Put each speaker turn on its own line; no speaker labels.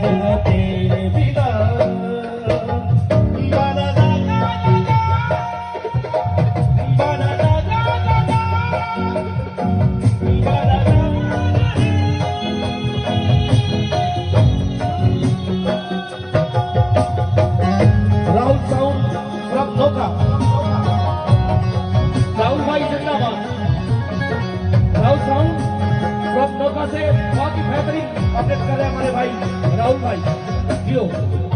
सजना तेरे बिना राहुल साउंड फ्रॉम धोखा राहुल भाई जिंदाबाद राहुल साउंड फ्रॉम धोखा से बहुत ही बेहतरीन अपडेट कर रहे हैं हमारे भाई राहुल भाई जियो